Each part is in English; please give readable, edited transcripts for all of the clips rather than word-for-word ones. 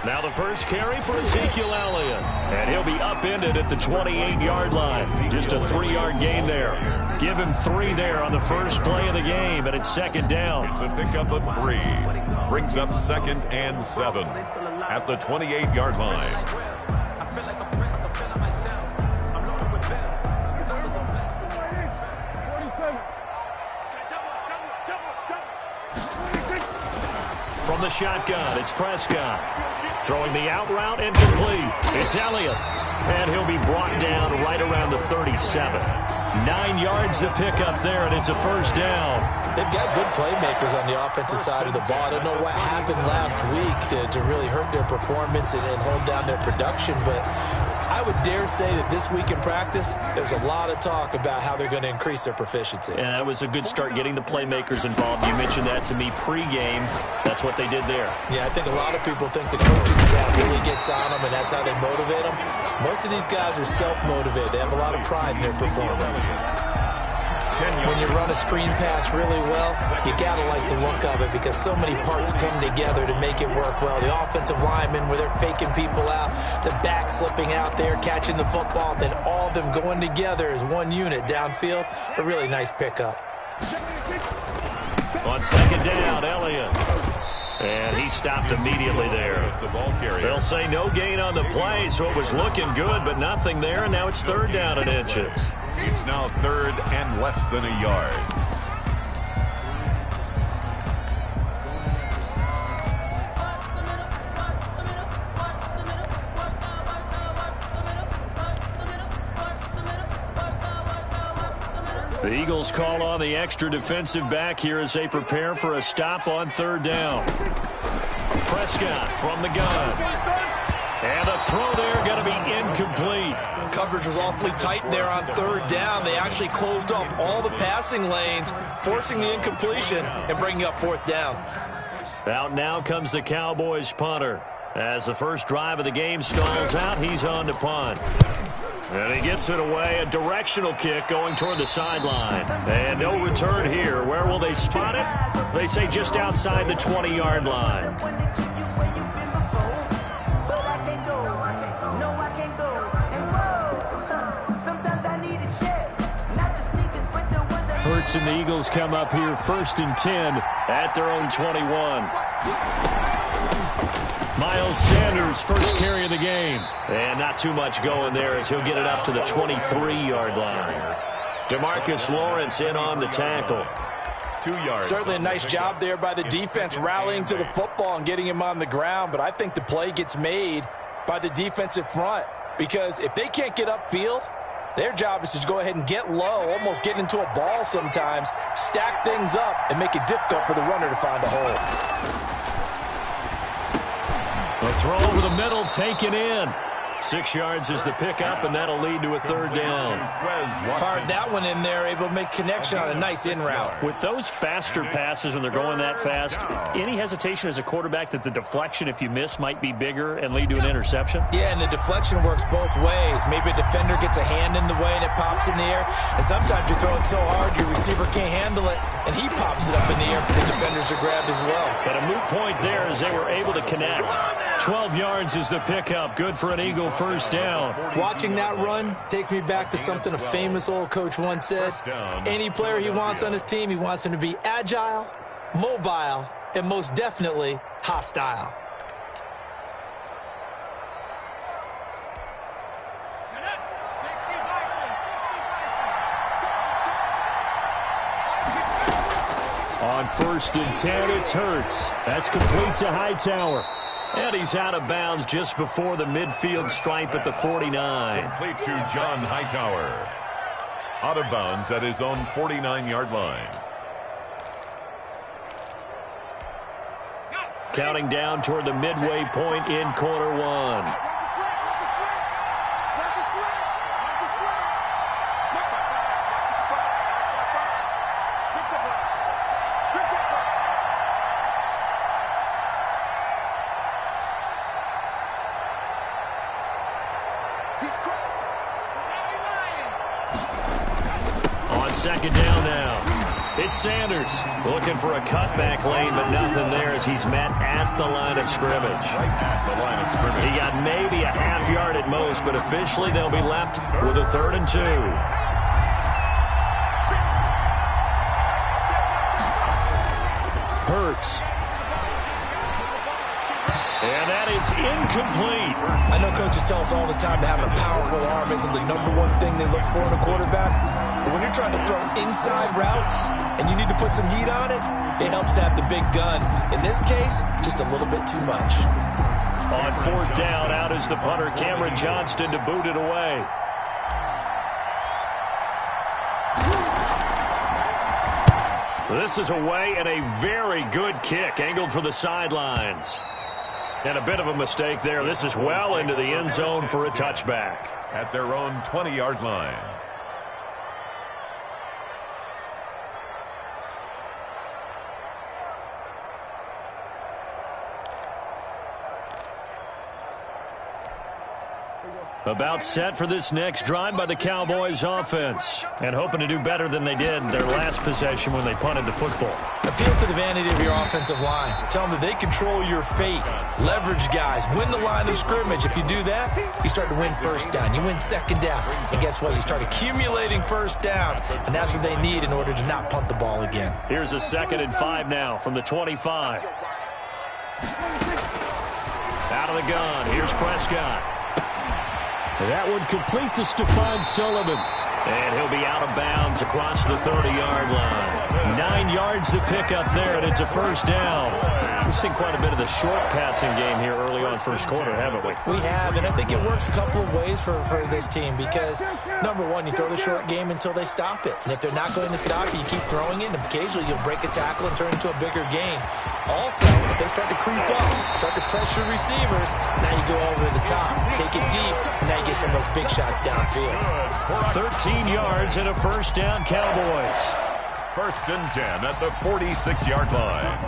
Now the first carry for Ezekiel Elliott. And he'll be upended at the 28-yard line. Just a 3-yard gain there. Give him 3 there on the first play of the game, and it's second down. It's a pickup of 3. Brings up 2nd and 7 at the 28-yard line. From the shotgun, it's Prescott. Throwing the out route, incomplete. It's Elliott. And he'll be brought down right around the 37. 9 yards to pick up there, and it's a first down. They've got good playmakers on the offensive side of the ball. I don't know what happened last week to really hurt their performance and hold down their production, but I would dare say that this week in practice, there's a lot of talk about how they're going to increase their proficiency. And that was a good start getting the playmakers involved. You mentioned that to me pregame. That's what they did there. Yeah, I think a lot of people think the coaching staff really gets on them, and that's how they motivate them. Most of these guys are self-motivated. They have a lot of pride in their performance. When you run a screen pass really well, you got to like the look of it because so many parts come together to make it work well. The offensive linemen, where they're faking people out, the back slipping out there, catching the football, then all of them going together as one unit downfield. A really nice pickup. On second down, Elliott. And he stopped immediately there. They'll say no gain on the play, so it was looking good, but nothing there, and now it's third down and inches. It's now 3rd and less than a yard. The Eagles call on the extra defensive back here as they prepare for a stop on third down. Prescott from the gun. And the throw there going to be incomplete. Coverage was awfully tight there on third down. They actually closed off all the passing lanes, forcing the incompletion and bringing up fourth down. Out now comes the Cowboys punter. As the first drive of the game stalls out, he's on to punt. And he gets it away, a directional kick going toward the sideline. And no return here. Where will they spot it? They say just outside the 20-yard line. Hurts and the Eagles come up here 1st and 10 at their own 21. Miles Sanders, first carry of the game. And not too much going there as he'll get it up to the 23-yard line. DeMarcus Lawrence in on the tackle. 2 yards. Certainly a nice job there by the defense rallying to the football and getting him on the ground, but I think the play gets made by the defensive front because if they can't get upfield, their job is to go ahead and get low, almost get into a ball sometimes, stack things up, and make it difficult for the runner to find a hole. A throw over the middle, taken in. 6 yards is the pickup, and that'll lead to a third down. Fired that one in there, able to make connection on a nice in route. With those faster passes when they're going that fast, any hesitation as a quarterback that the deflection, if you miss, might be bigger and lead to an interception? Yeah, and the deflection works both ways. Maybe a defender gets a hand in the way and it pops in the air, and sometimes you throw it so hard your receiver can't handle it, and he pops it up in the air for the defenders to grab as well. But a moot point there as they were able to connect. 12 yards is the pickup. Good for an Eagle first down. Watching that run takes me back to something a famous old coach once said. Any player he wants on his team, he wants him to be agile, mobile, and most definitely hostile. On 1st and 10, it's Hurts. That's complete to Hightower. And he's out of bounds just before the midfield stripe at the 49. Complete to John Hightower. Out of bounds at his own 49-yard line. Counting down toward the midway point in quarter one. On second down now. It's Sanders looking for a cutback lane, but nothing there as he's met at the line of scrimmage. Right at the line of scrimmage. He got maybe a half yard at most, but officially they'll be left with a 3rd and 2. Hurts. And that is incomplete. I know coaches tell us all the time that having a powerful arm isn't the #1 thing they look for in a quarterback. But when you're trying to throw inside routes and you need to put some heat on it, it helps to have the big gun. In this case, just a little bit too much. On 4th down, out is the punter, Cameron Johnston, to boot it away. This is away and a very good kick, angled for the sidelines. And a bit of a mistake there. This is well into the end zone for a touchback. At their own 20-yard line. About set for this next drive by the Cowboys offense. And hoping to do better than they did their last possession when they punted the football. Appeal to the vanity of your offensive line. Tell them that they control your fate. Leverage guys. Win the line of scrimmage. If you do that, you start to win 1st down. You win 2nd down. And guess what? You start accumulating 1st downs. And that's what they need in order to not punt the ball again. Here's a 2nd and 5 now from the 25. Out of the gun. Here's Prescott. That would complete to Stephon Sullivan. And he'll be out of bounds across the 30-yard line. 9 yards to pick up there, and it's a 1st down. We've seen quite a bit of the short passing game here early on 1st quarter, haven't we? We have, and I think it works a couple of ways for this team because, #1, you throw the short game until they stop it. And if they're not going to stop it, you keep throwing it, and occasionally you'll break a tackle and turn it into a bigger gain. Also, if they start to creep up, start to pressure receivers, now you go over the top, take it deep, and now you get some of those big shots downfield. 13 yards and a 1st down, Cowboys. 1st and 10 at the 46-yard line.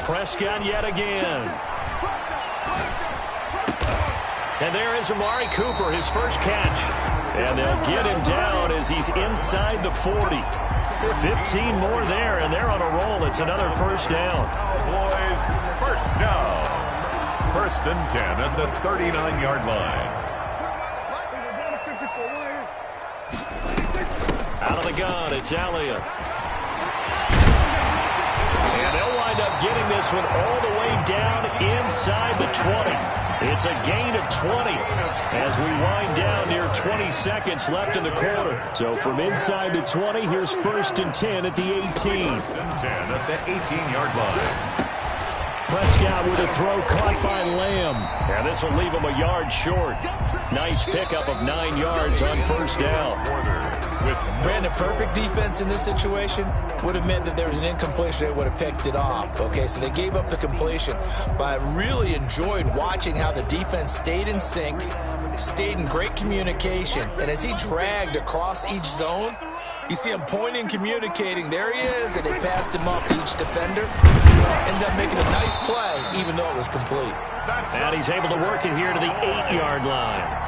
Prescott yet again. And there is Amari Cooper, his first catch. And they'll get him down as he's inside the 40. 15 more there, and they're on a roll. It's another 1st down. Boys, 1st down. 1st and 10 at the 39-yard line. Out of the gun, it's Elliott. And they'll wind up getting this one all the way down inside the 20. It's a gain of 20 as we wind down near 20 seconds left in the quarter. So from inside the 20, here's 1st and 10 at the 18. 1st and 10 at the 18-yard line. Prescott with a throw caught by Lamb. And this will leave him a yard short. Nice pickup of 9 yards on 1st down. Brandon, perfect defense in this situation would have meant that there was an incompletion. They would have picked it off. Okay, so they gave up the completion. But I really enjoyed watching how the defense stayed in sync, stayed in great communication. And as he dragged across each zone, you see him pointing, communicating. There he is, and they passed him up to each defender. Ended up making a nice play, even though it was complete. And he's able to work it here to the 8-yard line.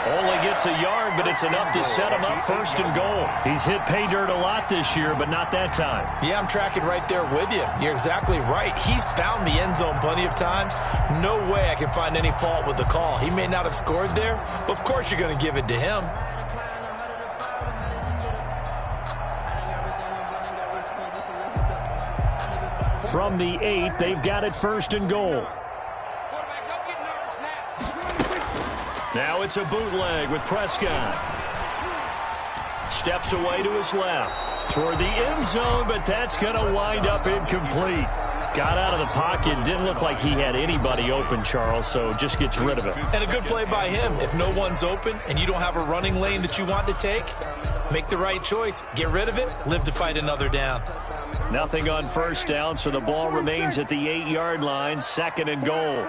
Only gets a yard, but it's enough to set him up 1st and goal. He's hit pay dirt a lot this year, but not that time. Yeah, I'm tracking right there with you. You're exactly right. He's found the end zone plenty of times. No way I can find any fault with the call. He may not have scored there, but of course you're going to give it to him. From the 8, they've got it 1st and goal. Now it's a bootleg with Prescott. Steps away to his left. Toward the end zone, but that's going to wind up incomplete. Got out of the pocket. Didn't look like he had anybody open, Charles, so just gets rid of it. And a good play by him. If no one's open and you don't have a running lane that you want to take, make the right choice. Get rid of it. Live to fight another down. Nothing on 1st down, so the ball remains at the 8-yard line. 2nd and goal.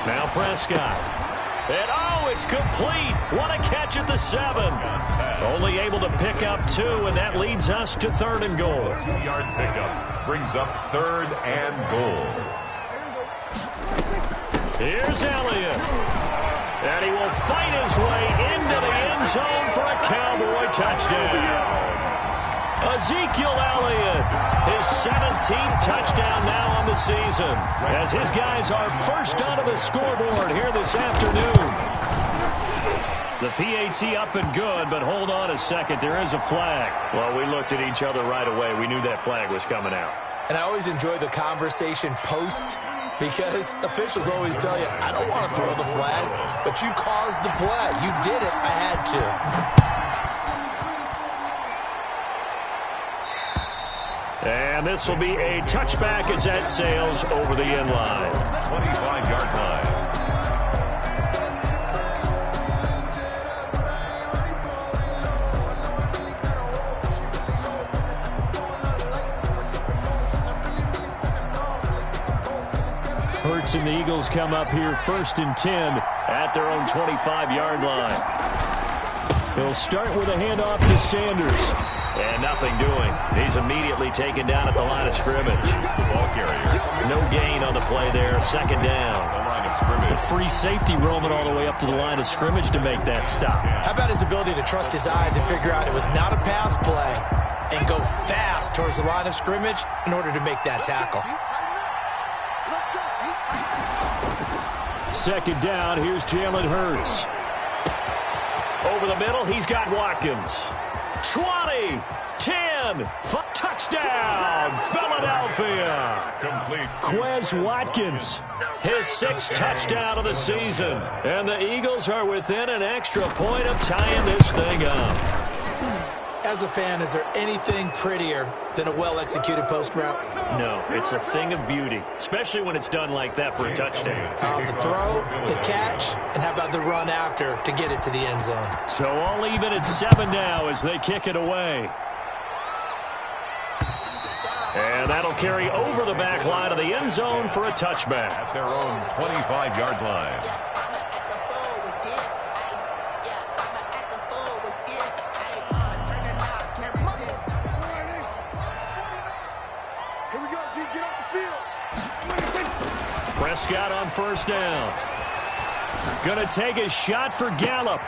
Now Prescott. And, oh, it's complete. What a catch at the 7. Only able to pick up 2, and that leads us to 3rd and goal. 2-yard pickup brings up 3rd and goal. Here's Elliott. And he will fight his way into the end zone for a Cowboy touchdown. Ezekiel Elliott, his 17th touchdown now on the season, as his guys are first onto the scoreboard here this afternoon. The PAT up and good, but hold on a second. There is a flag. Well, we looked at each other right away. We knew that flag was coming out. And I always enjoy the conversation post, because officials always tell you, I don't want to throw the flag, but you caused the play. You did it. I had to. And this will be a touchback as that sails over the end line. 25-yard line. Hurts and the Eagles come up here 1st and 10 at their own 25-yard line. He'll start with a handoff to Sanders. And nothing doing. He's immediately taken down at the line of scrimmage. Ball carrier. No gain on the play there. 2nd down. The line of scrimmage. The free safety roaming all the way up to the line of scrimmage to make that stop. How about his ability to trust his eyes and figure out it was not a pass play and go fast towards the line of scrimmage in order to make that tackle. 2nd down. Here's Jalen Hurts. Over the middle, he's got Watkins. 20, 10, touchdown, Philadelphia. Complete. Quez Watkins, his 6th touchdown of the season. And the Eagles are within an extra point of tying this thing up. As a fan, is there anything prettier than a well-executed post route? No, it's a thing of beauty, especially when it's done like that for a touchdown. The throw, the catch, and how about the run after to get it to the end zone? So all even at 7 now as they kick it away. And that'll carry over the back line of the end zone for a touchback. At their own 25-yard line. Prescott on 1st down. Gonna take a shot for Gallup.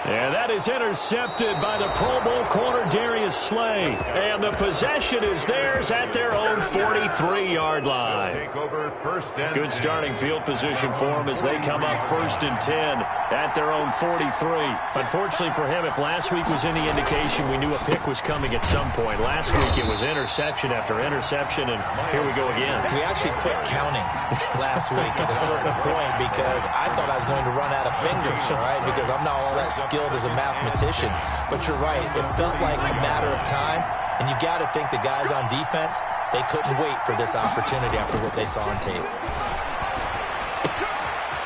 And that is intercepted by the Pro Bowl corner Darius Slay. And the possession is theirs at their own 43-yard line. Take over 1st and Good starting field position for them as they come up 1st and 10 at their own 43. Unfortunately for him, if last week was any indication, we knew a pick was coming at some point. Last week it was interception after interception, and here we go again. We actually quit counting last week at a certain point because I thought I was going to run out of fingers, all right, because I'm not all that skilled as a mathematician. But you're right, it felt like a matter of time, and you got to think the guys on defense, they couldn't wait for this opportunity after what they saw on tape.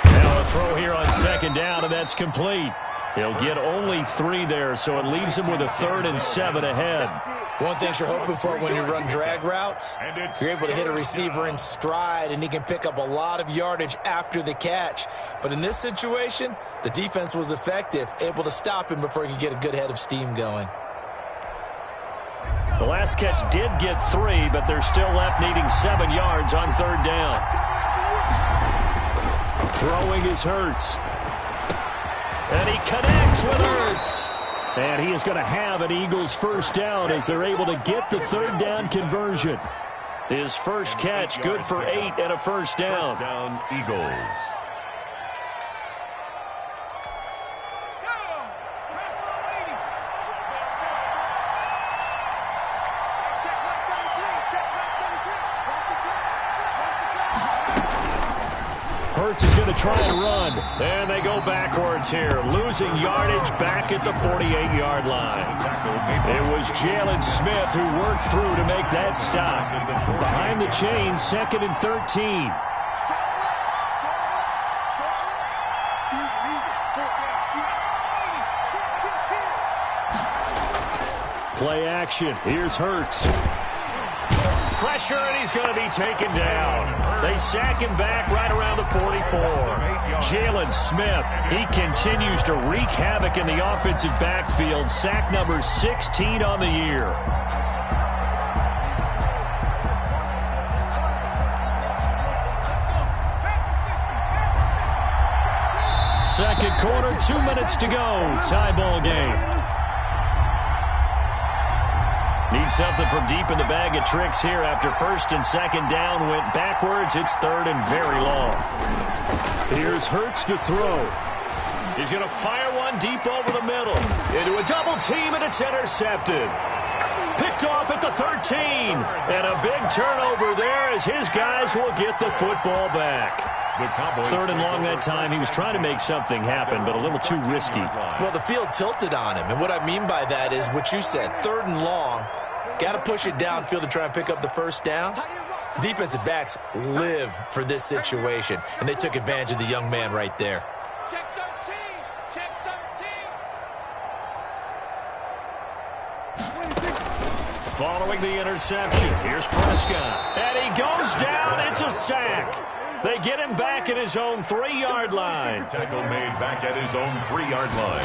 Now a throw here on 2nd down, and that's complete. He'll get only 3 there, so it leaves him with a 3rd and 7 ahead. One thing you're hoping for when you run drag routes, you're able to hit a receiver in stride, and he can pick up a lot of yardage after the catch. But in this situation, the defense was effective, able to stop him before he could get a good head of steam going. The last catch did get 3, but they're still left needing 7 yards on 3rd down. Throwing is Hurts. And he connects with Hurts. And he is going to have an Eagles 1st down as they're able to get the 3rd down conversion. His first catch good for 8 and a 1st down. 1st down, Eagles. Hurts is going to try and run. And they go backwards here, losing yardage back at the 48-yard line. It was Jalen Smith who worked through to make that stop. Behind the chains, 2nd and 13. Play action. Here's Hurts. Pressure, and he's going to be taken down. They sack him back right around the 44. Jalen Smith, he continues to wreak havoc in the offensive backfield. Sack number 16 on the year. second quarter, 2 minutes to go. Tie ball game. Need something from deep in the bag of tricks here after first and second down went backwards. It's third and very long. Here's Hurts to throw. He's going to fire one deep over the middle. Into a double team, and it's intercepted. Picked off at the 13. And a big turnover there as his guys will get the football back. Third and long that time. He was trying to make something happen, but a little too risky. Well, the field tilted on him, and what I mean by that is what you said. Third and long, got to push it downfield to try and pick up the first down. Defensive backs live for this situation, and they took advantage of the young man right there. Check 13. Check 13. Following the interception, here's Prescott. And he goes down. It's a sack. They get him back at his own 3-yard line. Tackle made back at his own 3-yard line.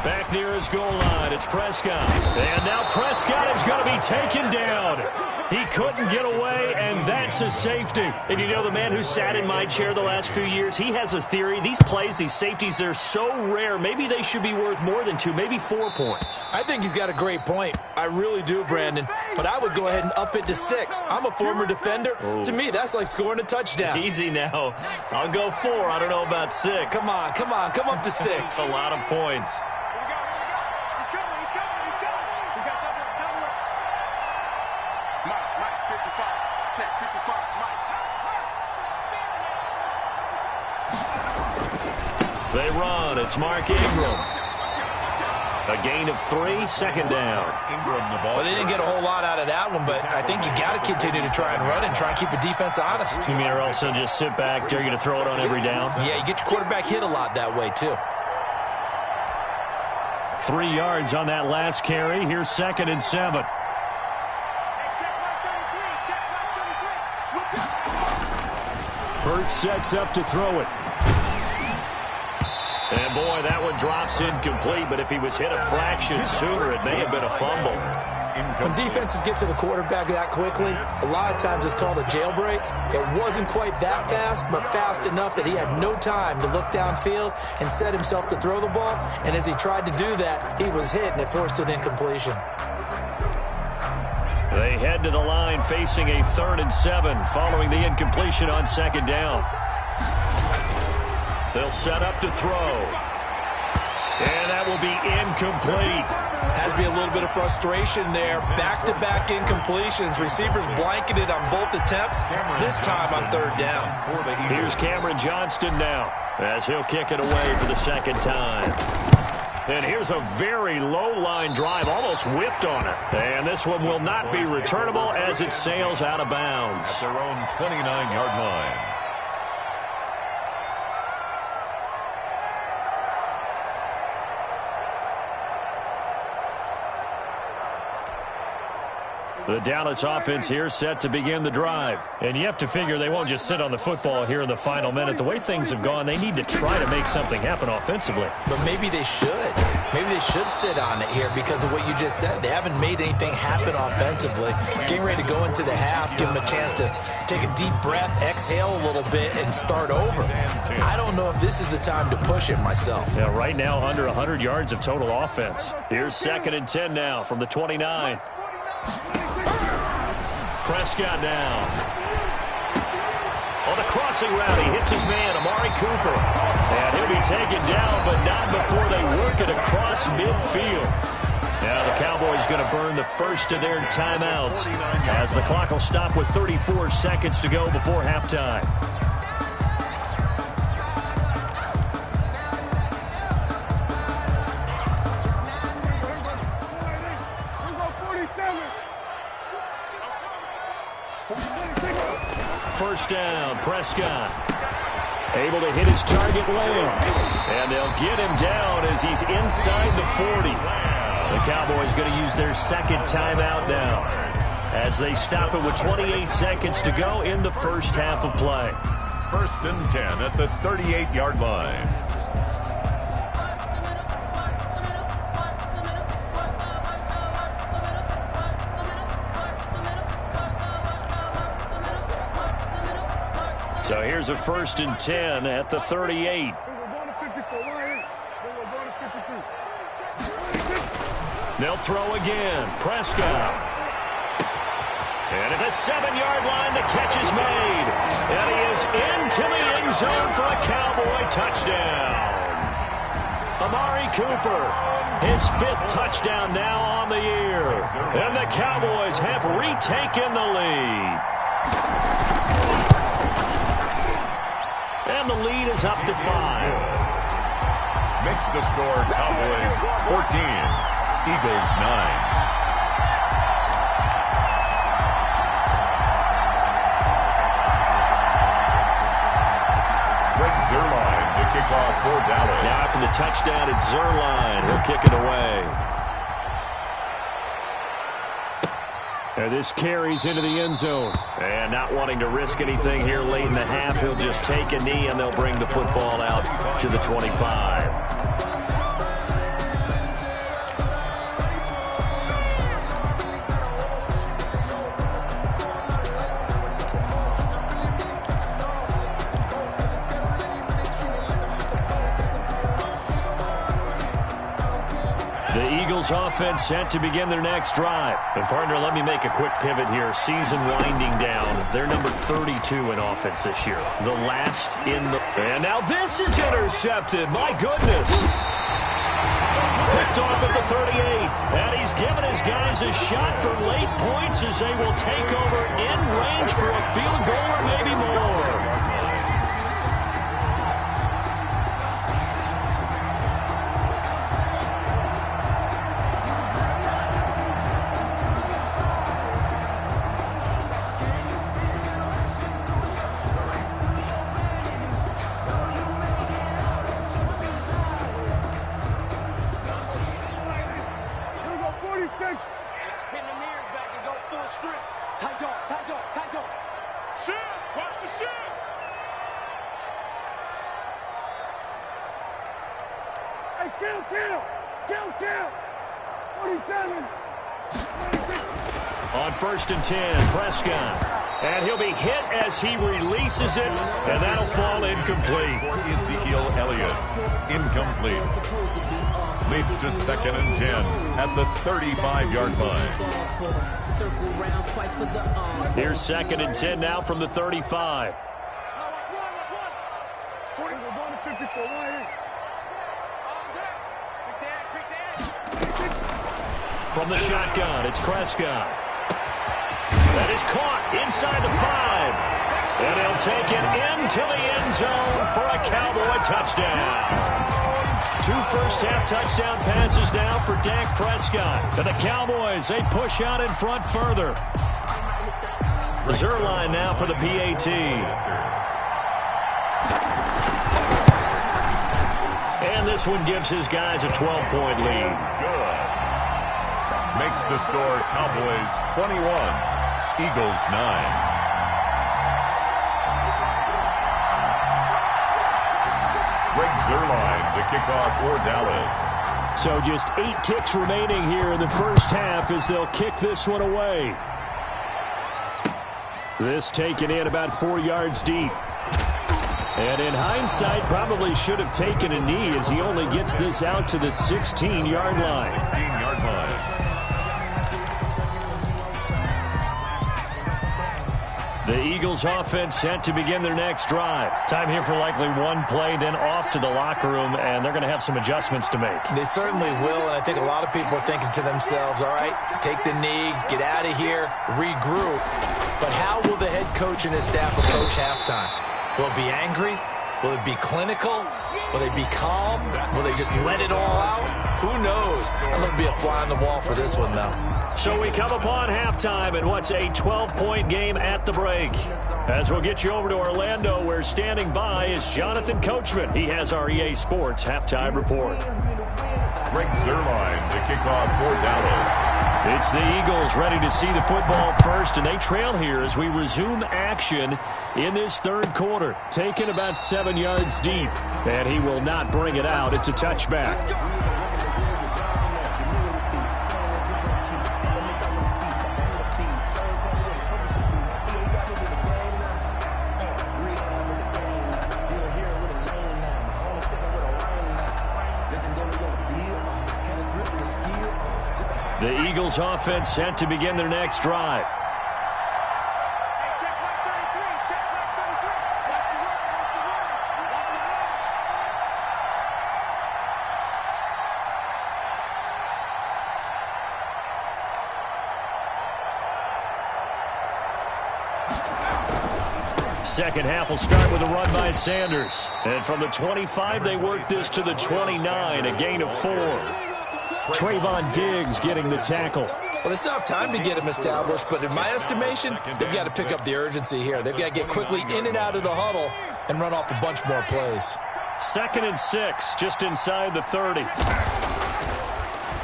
Back near his goal line, it's Prescott. And now Prescott is going to be taken down. He couldn't get away, and that's a safety. And you know, the man who sat in my chair the last few years, he has a theory. These plays, these safeties, they're so rare. Maybe they should be worth more than 2, maybe 4 points. I think he's got a great point. I really do, Brandon. But I would go ahead and up it to 6. I'm a former defender. Oh. To me, that's like scoring a touchdown. Easy now. I'll go 4. I don't know about 6. Come on, come on. Come up to 6. That's a lot of points. They run. It's Mark Ingram. A gain of 3, second down. Well, they didn't get a whole lot out of that one, but I think you got to continue to try and run and try and keep the defense honest. You mean or also just sit back, dare you to throw it on every down? Yeah, you get your quarterback hit a lot that way, too. 3 yards on that last carry. Here's second and 7. Hurts sets up to throw it. And, boy, that one drops incomplete, but if he was hit a fraction sooner, it may have been a fumble. When defenses get to the quarterback that quickly, a lot of times it's called a jailbreak. It wasn't quite that fast, but fast enough that he had no time to look downfield and set himself to throw the ball. And as he tried to do that, he was hit, and it forced an incompletion. They head to the line facing a 3rd and 7 following the incompletion on second down. They'll set up to throw. And that will be incomplete. Has to be a little bit of frustration there. Back-to-back incompletions. Receivers blanketed on both attempts, this time on 3rd down. Here's Cameron Johnston now as he'll kick it away for the second time. And here's a very low-line drive, almost whiffed on it. And this one will not be returnable as it sails out of bounds. At their own 29-yard line. The Dallas offense here set to begin the drive. And you have to figure they won't just sit on the football here in the final minute. The way things have gone, they need to try to make something happen offensively. But maybe they should. Maybe they should sit on it here because of what you just said. They haven't made anything happen offensively. Getting ready to go into the half, give them a chance to take a deep breath, exhale a little bit, and start over. I don't know if this is the time to push it myself. Yeah, right now under 100 yards of total offense. Here's second and 10 now from the 29. Prescott down. On the crossing route, he hits his man, Amari Cooper. And he'll be taken down, but not before they work it across midfield. Now the Cowboys going to burn the first of their timeouts as the clock will stop with 34 seconds to go before halftime. First down, Prescott. Able to hit his target Lamb. And they'll get him down as he's inside the 40. The Cowboys going to use their second timeout now as they stop it with 28 seconds to go in the first half of play. 1st and 10 at the 38-yard line. So here's a 1st and 10 at the 38. They'll throw again. Prescott. And at the 7-yard line, the catch is made. And he is into the end zone for a Cowboy touchdown. Amari Cooper, his 5th touchdown now on the year. And the Cowboys have retaken the lead. And the lead is up to 5. Makes the score Cowboys 14, Eagles 9. Zerline to kick off for Dallas. Now after the touchdown, it's Zerline. He'll kick it away. And this carries into the end zone. And not wanting to risk anything here late in the half, he'll just take a knee and they'll bring the football out to the 25. Offense set to begin their next drive. And partner, let me make a quick pivot here. Season winding down. They're number 32 in offense this year. The last in the... And now this is intercepted. My goodness. Picked off at the 38. And he's given his guys a shot for late points as they will take over in range for a field goal or maybe more. On 1st and 10, Prescott. And he'll be hit as he releases it, and that'll fall incomplete. Ezekiel Elliott, incomplete. Leads to 2nd and 10 at the 35-yard line. Here's 2nd and 10 now from the 35. From the shotgun, it's Prescott. That is caught inside the 5. And he'll take it into the end zone for a Cowboy touchdown. 2 first-half touchdown passes now for Dak Prescott. And the Cowboys, they push out in front further. Zerline now for the PAT. And this one gives his guys a 12-point lead. Good. Makes the score Cowboys 21, Eagles 9. Greg Zerline to kick off for Dallas. So just 8 ticks remaining here in the first half as they'll kick this one away. This taken in about 4 yards deep. And in hindsight, probably should have taken a knee as he only gets this out to the 16-yard line. 16-yard line. The Eagles offense set to begin their next drive. Time here for likely one play, then off to the locker room, and they're going to have some adjustments to make. They certainly will, and I think a lot of people are thinking to themselves, all right, take the knee, get out of here, regroup. But how will the head coach and his staff approach halftime? Will it be angry? Will it be clinical? Will they be calm? Will they just let it all out? Who knows? I'm going to be a fly on the wall for this one, though. So we come upon halftime in what's a 12-point game at the break. As we'll get you over to Orlando, where standing by is Jonathan Coachman. He has our EA Sports halftime report. Greg Zerline to kick off for Dallas. It's the Eagles ready to see the football first, and they trail here as we resume action in this third quarter. Taken about 7 yards deep, and he will not bring it out. It's a touchback. The Eagles offense set to begin their next drive. Check mark 33. Check mark 33. Watch the run. Watch the run. Watch the run. Second half will start with a run by Sanders. And from the 25, they work this to the 29, a gain of 4. Trayvon Diggs getting the tackle. Well, they still have time to get him established, but in my estimation, they've got to pick up the urgency here. They've got to get quickly in and out of the huddle and run off a bunch more plays. 2nd and 6, just inside the 30.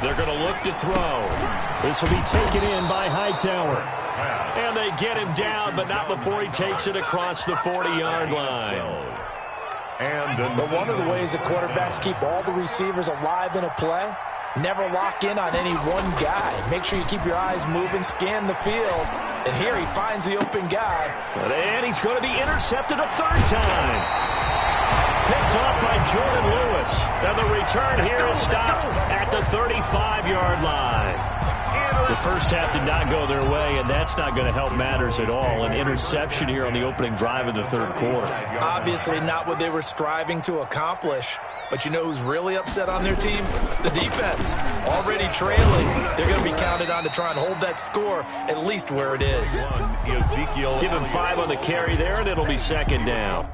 They're going to look to throw. This will be taken in by Hightower. And they get him down, but not before he takes it across the 40-yard line. But one of the ways the quarterbacks keep all the receivers alive in a play, never lock in on any one guy. Make sure you keep your eyes moving, scan the field. And here he finds the open guy. And he's going to be intercepted a 3rd time. Picked off by Jordan Lewis. And the return here is stopped at the 35-yard line. The first half did not go their way, and that's not going to help matters at all. An interception here on the opening drive of the 3rd quarter. Obviously not what they were striving to accomplish. But you know who's really upset on their team? The defense. Already trailing. They're going to be counted on to try and hold that score at least where it is. Give him 5 on the carry there, and it'll be 2nd down.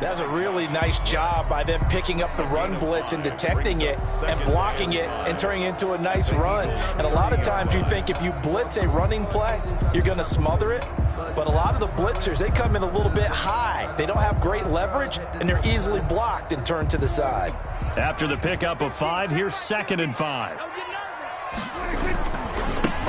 That's a really nice job by them picking up the run blitz and detecting it and blocking it and turning it into a nice run. And a lot of times you think if you blitz a running play, you're going to smother it. But a lot of the blitzers, they come in a little bit high. They don't have great leverage, and they're easily blocked and turned to the side. After the pickup of 5, here's 2nd and 5.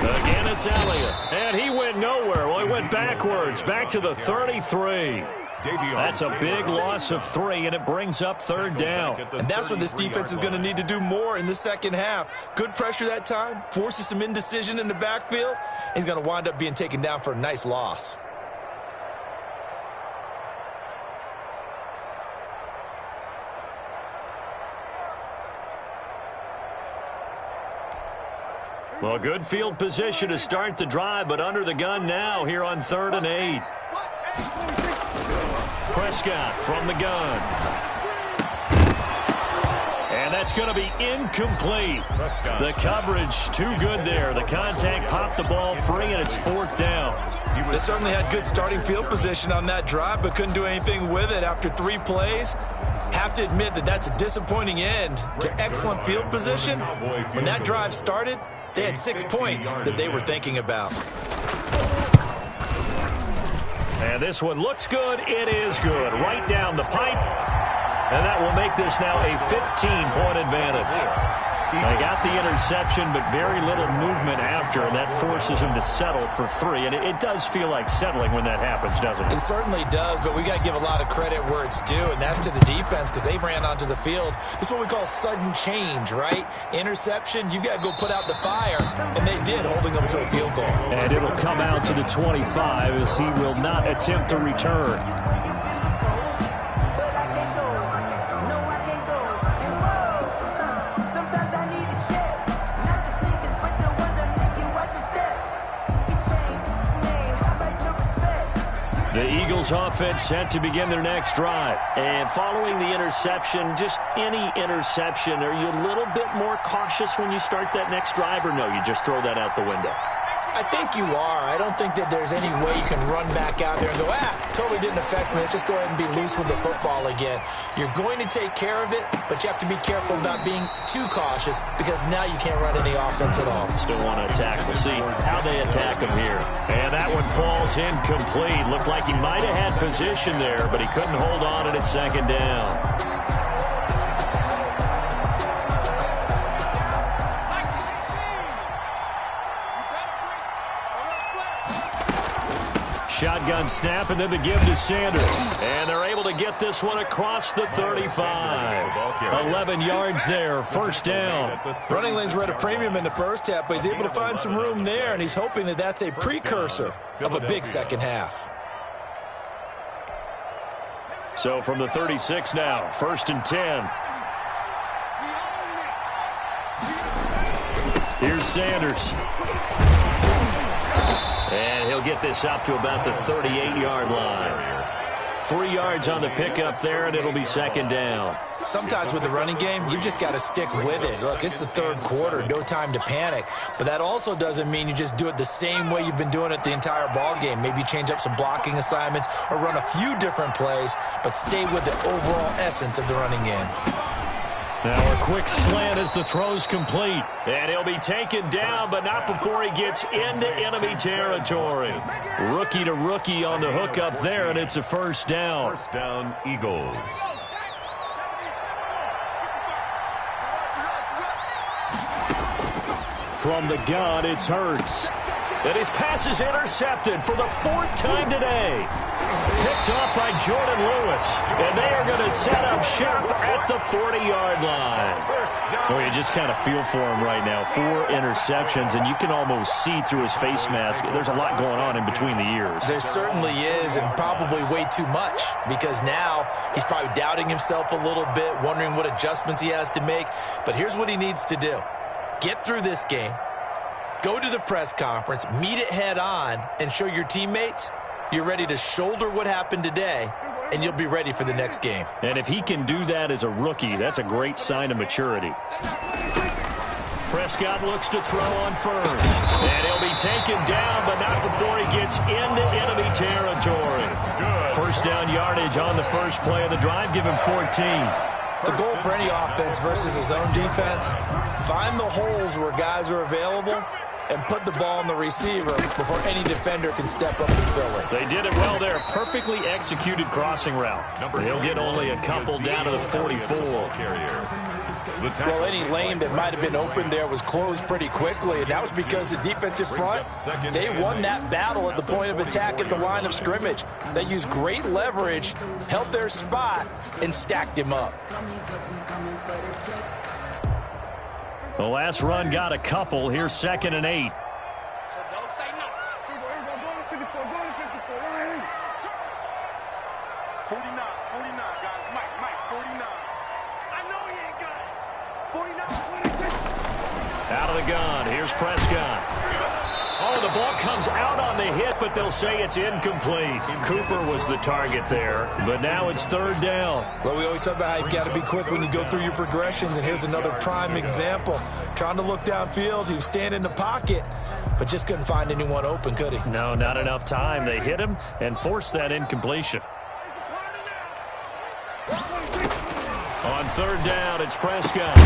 Again, it's Elliott. And he went nowhere. Well, he went backwards, back to the 33. That's a big loss of 3, and it brings up 3rd down. And that's what this defense is going to need to do more in the second half. Good pressure that time, forces some indecision in the backfield. He's going to wind up being taken down for a nice loss. Well, good field position to start the drive, but under the gun now here on 3rd and 8. Prescott from the gun. And that's going to be incomplete. The coverage too good there. The contact popped the ball free, and it's 4th down. They certainly had good starting field position on that drive, but couldn't do anything with it after 3 plays. Have to admit that that's a disappointing end to excellent field position. When that drive started, they had 6 points that they were thinking about. And this one looks good. It is good. Right down the pipe. And that will make this now a 15-point advantage. They got the interception, but very little movement after, and that forces him to settle for 3. And it does feel like settling when that happens, doesn't it? It certainly does, but we got to give a lot of credit where it's due, and that's to the defense because they ran onto the field. This is what we call sudden change, right? Interception, you got to go put out the fire, and they did, holding them to a field goal. And it'll come out to the 25 as he will not attempt to return. The Eagles offense set to begin their next drive. And following the interception, just any interception, are you a little bit more cautious when you start that next drive, or no, you just throw that out the window? I think you are. I don't think that there's any way you can run back out there and go, totally didn't affect me. Let's just go ahead and be loose with the football again. You're going to take care of it, but you have to be careful about being too cautious because now you can't run any offense at all. Still want to attack. We'll see how they attack him here. And that one falls incomplete. Looked like he might have had position there, but he couldn't hold on, and it's second down. Shotgun snap, and then the give to Sanders. And they're able to get this one across the 35. 11 yards there, first down. Running lanes were at a premium in the first half, but he's able to find some room there, and he's hoping that that's a precursor of a big second half. So from the 36 now, first and 10. Here's Sanders. And he'll get this up to about the 38-yard line. 3 yards on the pickup there, and it'll be second down. Sometimes with the running game, you've just got to stick with it. Look, it's the third quarter, no time to panic. But that also doesn't mean you just do it the same way you've been doing it the entire ball game. Maybe change up some blocking assignments or run a few different plays, but stay with the overall essence of the running game. Now a quick slant as the throw's complete. And he'll be taken down, but not before he gets into enemy territory. Rookie to rookie on the hook up there, and it's a first down. First down, Eagles. From the gun, it's Hurts. And his pass is intercepted for the fourth time today. Picked off by Jordan Lewis. And they are going to set up shop at the 40-yard line. Well, you just kind of feel for him right now. 4 interceptions, and you can almost see through his face mask. There's a lot going on in between the ears. There certainly is, and probably way too much, because now he's probably doubting himself a little bit, wondering what adjustments he has to make. But here's what he needs to do. Get through this game. Go to the press conference, meet it head on, and show your teammates you're ready to shoulder what happened today, and you'll be ready for the next game. And if he can do that as a rookie, that's a great sign of maturity. Prescott looks to throw on first. And he'll be taken down, but not before he gets into enemy territory. First down yardage on the first play of the drive. Give him 14. The goal for any offense versus his own defense, find the holes where guys are available and put the ball on the receiver before any defender can step up and fill it. They did it well there. Perfectly executed crossing route. He'll get only a couple down to the 44. Well, any lane that might have been open there was closed pretty quickly, and that was because the defensive front, they won that battle at the point of attack at the line of scrimmage. They used great leverage, held their spot, and stacked him up. The last run got a couple. Here's second and 8. So don't say no. 49, guys. Mike, 49. I know he ain't got it. 49, 26. Out of the gun. Here's Prescott. Oh, the ball comes out on the hit, but they'll say it's incomplete. Cooper was the target there, but now it's third down. Well, we always talk about how you've got to be quick when you go through your progressions, and here's another prime example. Trying to look downfield, he was standing in the pocket, but just couldn't find anyone open, could he? No, not enough time. They hit him and forced that incompletion. On third down, it's Prescott.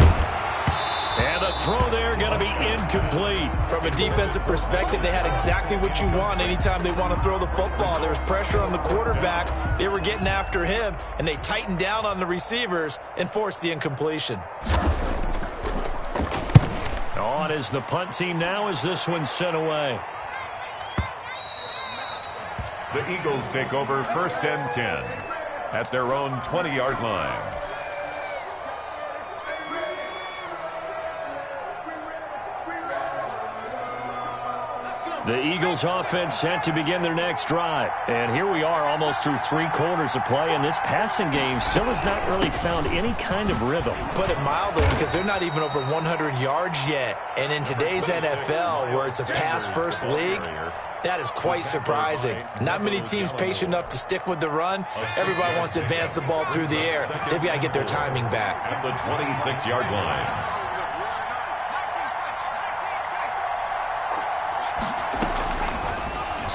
And the throw there going to be incomplete. From a defensive perspective, they had exactly what you want anytime they want to throw the football. There was pressure on the quarterback. They were getting after him, and they tightened down on the receivers and forced the incompletion. On is the punt team now as this one's sent away. The Eagles take over first and 10 at their own 20-yard line. The Eagles offense set to begin their next drive. And here we are almost through 3 quarters of play, and this passing game still has not really found any kind of rhythm. Put it mildly, because they're not even over 100 yards yet. And in today's NFL, where it's a pass-first league, that is quite surprising. Not many teams patient enough to stick with the run. Everybody wants to advance the ball through the air. They've got to get their timing back. At the 26-yard line.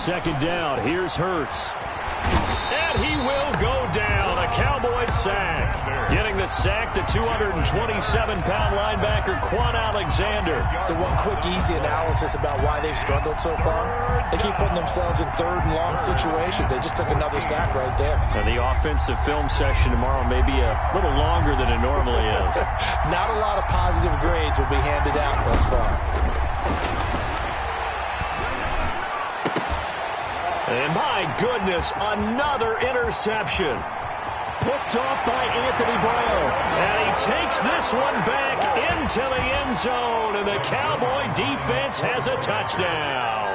second down. Here's Hurts. And he will go down. A Cowboys sack. Getting the sack, the 227-pound linebacker, Quan Alexander. So one quick, easy analysis about why they've struggled so far. They keep putting themselves in third and long situations. They just took another sack right there. And the offensive film session tomorrow may be a little longer than it normally is. Not a lot of positive grades will be handed out thus far. And my goodness, another interception. Picked off by Anthony Brown. And he takes this one back into the end zone. And the Cowboy defense has a touchdown.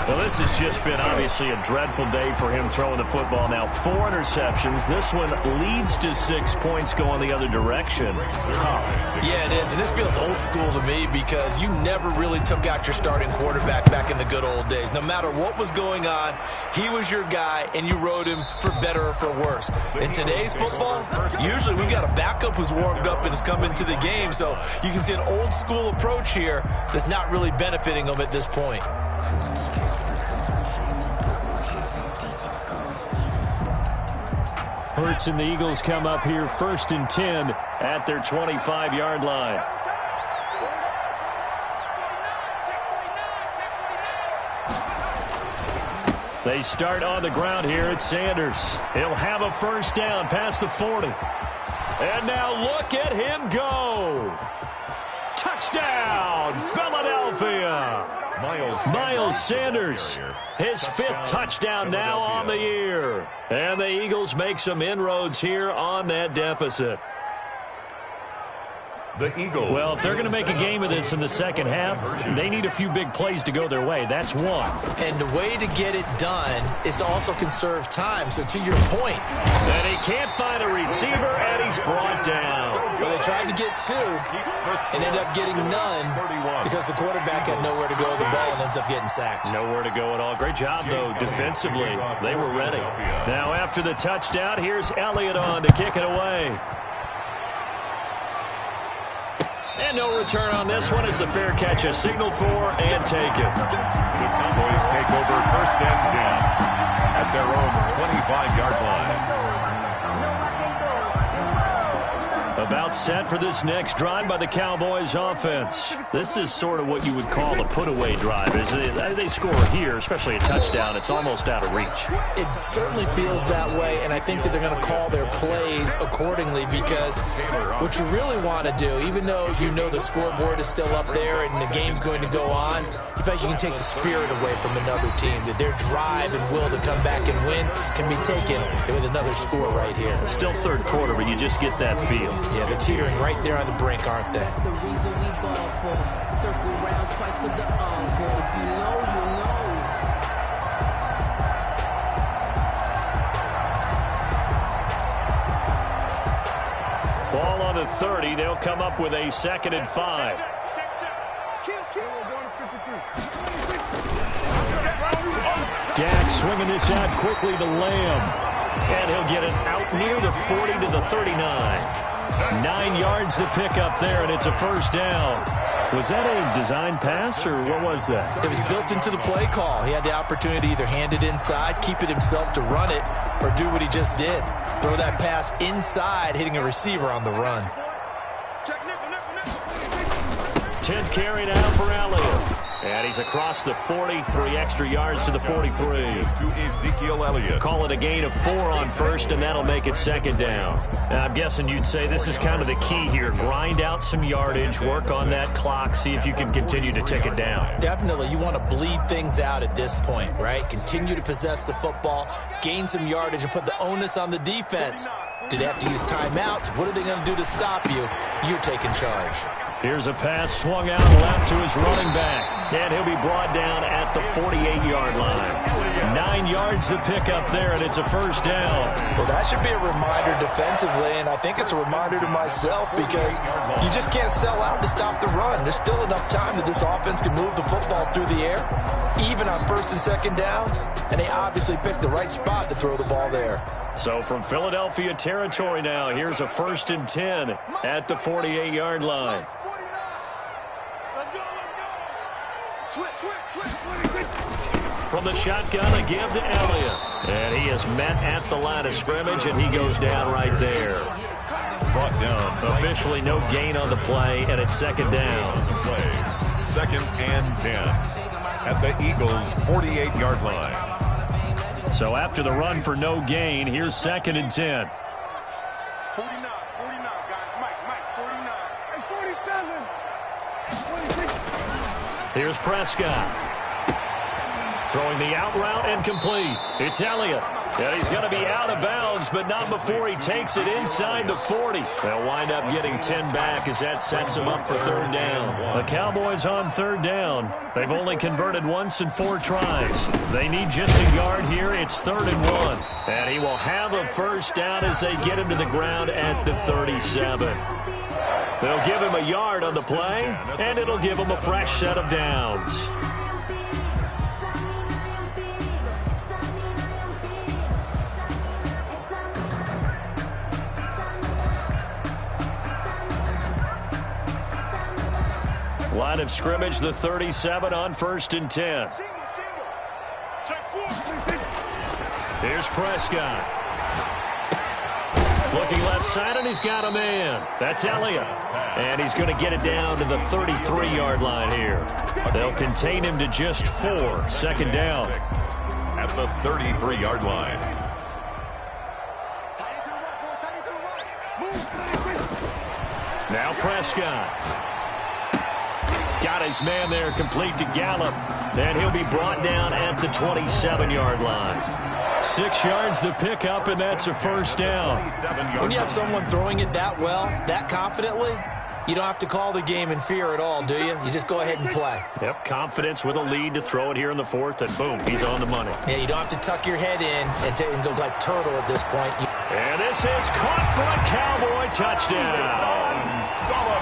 Well, this has just been obviously a dreadful day for him throwing the football. Now 4 interceptions. This one leads to 6 points going the other direction. Tough. Yeah, it is. And this feels old school to me because you never really took out your starting quarterback back in the good old days. No matter what was going on, he was your guy, and you rode him for better or for worse. In today's football, usually we got a backup who's warmed up and has come into the game. So you can see an old school approach here that's not really benefiting them at this point. Hurts and the Eagles come up here 1st and 10 at their 25-yard line. They start on the ground here at Sanders. He'll have a first down past the 40. And now look at him go. Touchdown, Philadelphia. Miles Sanders, his 5th touchdown now on the year. And the Eagles make some inroads here on that deficit. The Eagles. Well, if they're going to make a game of this in the second half, they need a few big plays to go their way. That's one. And the way to get it done is to also conserve time. So to your point. And he can't find a receiver, and he's brought down. Well, they tried to get 2 and ended up getting none because the quarterback had nowhere to go with the ball and ends up getting sacked. Nowhere to go at all. Great job, though, defensively. They were ready. Now after the touchdown, here's Elliott on to kick it away. And no return on this one as the fair catch is signaled for and taken. The Cowboys take over 1st and 10 at their own 25-yard line. About set for this next drive by the Cowboys offense. This is sort of what you would call a put-away drive. They score here, especially a touchdown. It's almost out of reach. It certainly feels that way, and I think that they're going to call their plays accordingly because what you really want to do, even though you know the scoreboard is still up there and the game's going to go on, you feel like you can take the spirit away from another team, that their drive and will to come back and win can be taken with another score right here. It's still 3rd quarter, but you just get that feel. Yeah, they're teetering right there on the brink, aren't they? The reason we ball for circle round twice for the encore. If you know, you know. Ball on the 30. They'll come up with a 2nd and 5. Dak swinging this out quickly to Lamb. And he'll get it out near the 40 to the 39. 9 yards to pick up there, and it's a first down. Was that a design pass, or what was that? It was built into the play call. He had the opportunity to either hand it inside, keep it himself to run it, or do what he just did. Throw that pass inside, hitting a receiver on the run. 10th carry now for Elliott. And he's across the 40, 3 extra yards to the 43. To Ezekiel Elliott. Call it a gain of 4 on 1st, and that'll make it 2nd down. And I'm guessing you'd say this is kind of the key here. Grind out some yardage, work on that clock, see if you can continue to tick it down. Definitely, you want to bleed things out at this point, right? Continue to possess the football, gain some yardage, and put the onus on the defense. Do they have to use timeouts? What are they going to do to stop you? You're taking charge. Here's a pass swung out left to his running back. And he'll be brought down at the 48-yard line. 9 yards to pick up there, and it's a first down. Well, that should be a reminder defensively, and I think it's a reminder to myself because you just can't sell out to stop the run. There's still enough time that this offense can move the football through the air, even on 1st and 2nd downs, and they obviously picked the right spot to throw the ball there. So from Philadelphia territory now, here's a 1st and 10 at the 48-yard line. From the shotgun, a give to Elliott. And he is met at the line of scrimmage, and he goes down right there. Brought down. Officially no gain on the play, and it's second down. Play. 2nd and 10 at the Eagles' 48-yard line. So after the run for no gain, here's 2nd and 10. 49, guys. Mike, 49. Hey, 47. 26. Here's Prescott. Throwing the out route and complete. It's Elliott. And he's going to be out of bounds, but not before he takes it inside the 40. They'll wind up getting 10 back as that sets him up for 3rd down. The Cowboys on 3rd down. They've only converted once in 4 tries. They need just a yard here. It's 3rd and 1. And he will have a 1st down as they get him to the ground at the 37. They'll give him a yard on the play, and it'll give him a fresh set of downs. Line of scrimmage, the 37 on 1st and 10. Check 4. Here's Prescott. Looking left side, and he's got a man. That's Elliott. And he's going to get it down to the 33-yard line here. They'll contain him to just 4. 2nd down. At the 33-yard line. Now Prescott. Got his man there, complete to Gallup. And he'll be brought down at the 27-yard line. 6 yards the pickup, and that's a 1st down. When you have someone throwing it that well, that confidently, you don't have to call the game in fear at all, do you? You just go ahead and play. Yep, confidence with a lead to throw it here in the 4th, and boom, he's on the money. Yeah, you don't have to tuck your head in and go like turtle at this point. And this is caught for a Cowboy touchdown.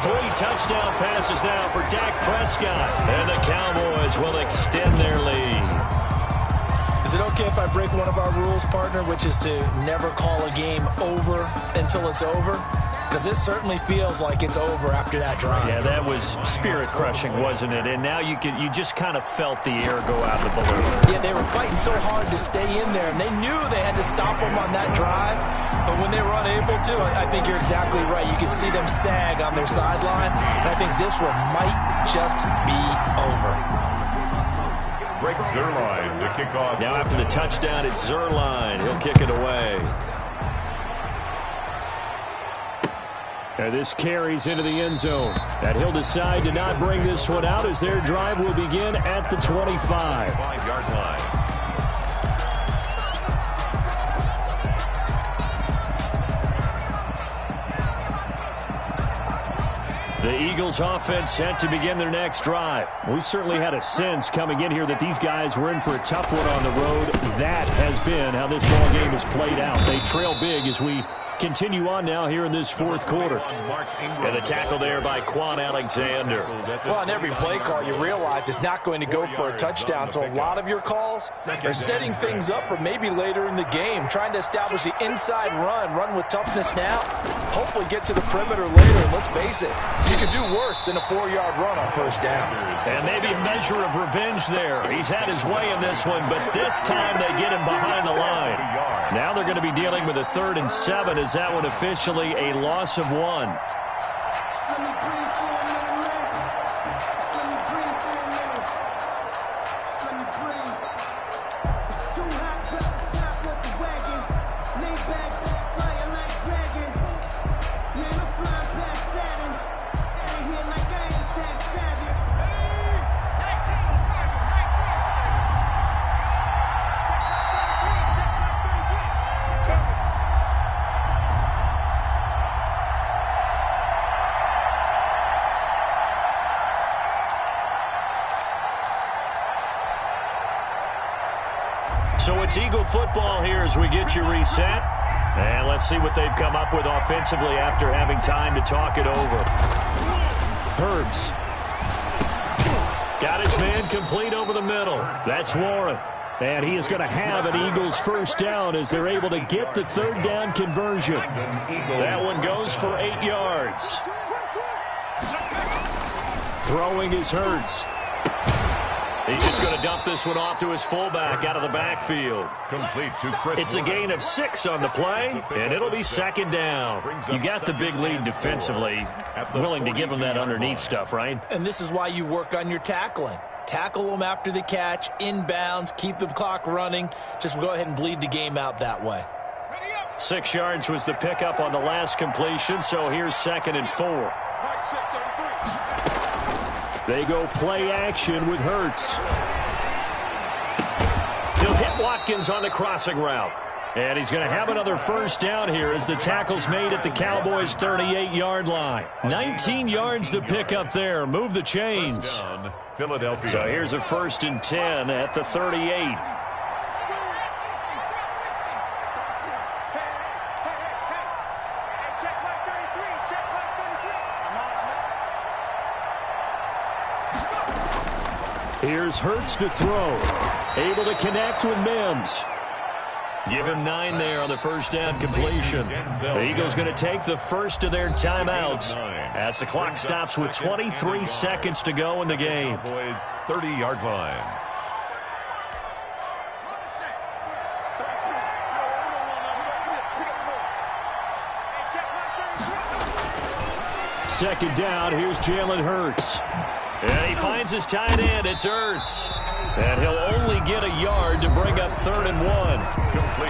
3 touchdown passes now for Dak Prescott. And the Cowboys will extend their lead. Is it okay if I break one of our rules, partner, which is to never call a game over until it's over? Because this certainly feels like it's over after that drive. Yeah, that was spirit-crushing, wasn't it? And now you just kind of felt the air go out of the balloon. Yeah, they were fighting so hard to stay in there, and they knew they had to stop them on that drive. But when they were unable to, I think you're exactly right. You could see them sag on their sideline, and I think this one might just be over. Greg Zuerlein to kick off. Now after the touchdown, it's Zuerlein. He'll kick it away. And this carries into the end zone. And he'll decide to not bring this one out as their drive will begin at the 25. 5-yard line. The Eagles offense set to begin their next drive. We certainly had a sense coming in here that these guys were in for a tough one on the road. That has been how this ball game has played out. They trail big as we continue on now here in this 4th quarter. And the tackle there by Quan Alexander. Well, on every play call, you realize it's not going to go for a touchdown. So a lot of your calls are setting things up for maybe later in the game, trying to establish the inside run with toughness now, hopefully get to the perimeter later. And let's face it, you could do worse than a 4-yard run on 1st down. And maybe a measure of revenge there. He's had his way in this one, but this time they get him behind the line. Now they're going to be dealing with a 3rd and 7 as that one officially a loss of 1. So it's Eagle football here as we get you reset. And let's see what they've come up with offensively after having time to talk it over. Hurts. Got his man complete over the middle. That's Warren. And he is going to have an Eagles 1st down as they're able to get the 3rd down conversion. That one goes for 8 yards. Throwing is Hurts. He's just going to dump this one off to his fullback out of the backfield. Complete to Chris It's a gain of 6 on the play, and it'll be second down. You got the big lead defensively, willing to give him that underneath stuff, right? And this is why you work on your tackling. Tackle them after the catch, inbounds, keep the clock running. Just go ahead and bleed the game out that way. 6 yards was the pickup on the last completion, so here's 2nd and 4. They go play action with Hurts. He'll hit Watkins on the crossing route. And he's going to have another first down here as the tackle's made at the Cowboys' 38-yard line. 19 yards to pick up there. Move the chains. Down, Philadelphia. So here's a 1st and 10 at the 38. Here's Hurts to throw. Able to connect with Mims. Give him 9 there on the first down completion. The Eagles going to take the first of their timeouts as the clock stops with 23 seconds to go in the game. Cowboys 30-yard line. Second down, here's Jalen Hurts. And he finds his tight end, it's Hurts. And he'll only get a yard to bring up 3rd and 1.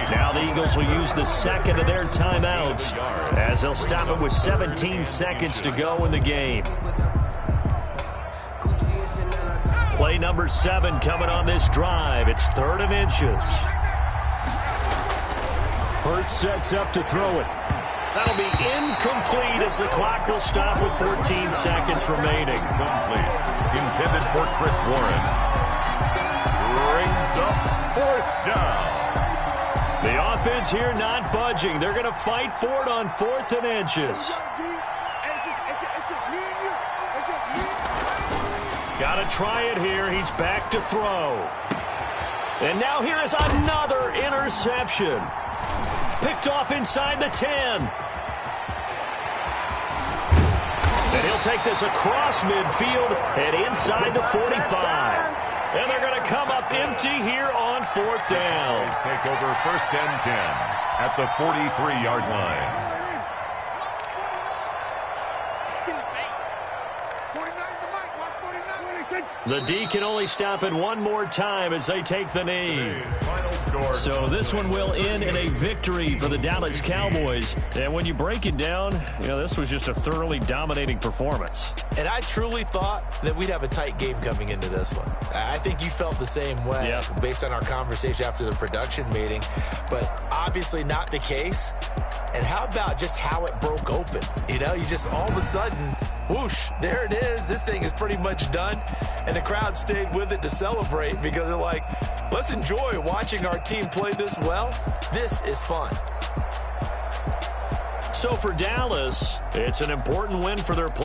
Now the Eagles will use the second of their timeouts as they'll stop it with 17 seconds to go in the game. Play number 7 coming on this drive. It's 3rd and inches. Hurts sets up to throw it. That'll be incomplete as the clock will stop with 14 seconds remaining. Complete. Intended for Chris Warren. Brings up 4th down. The offense here not budging. They're going to fight for it on 4th and inches. Got to try it here. He's back to throw. And now here is another interception. Picked off inside the 10. And he'll take this across midfield and inside the 45. And they're going to come up empty here on 4th down. Take over 1st and 10 at the 43-yard line. The D can only stop it one more time as they take the knee. So this one will end in a victory for the Dallas Cowboys. And when you break it down, this was just a thoroughly dominating performance. And I truly thought that we'd have a tight game coming into this one. I think you felt the same way based on our conversation after the production meeting. But obviously not the case. And how about just how it broke open? You just all of a sudden, whoosh, there it is. This thing is pretty much done. And the crowd stayed with it to celebrate because they're like, let's enjoy watching our team play this well. This is fun. So for Dallas, it's an important win for their players.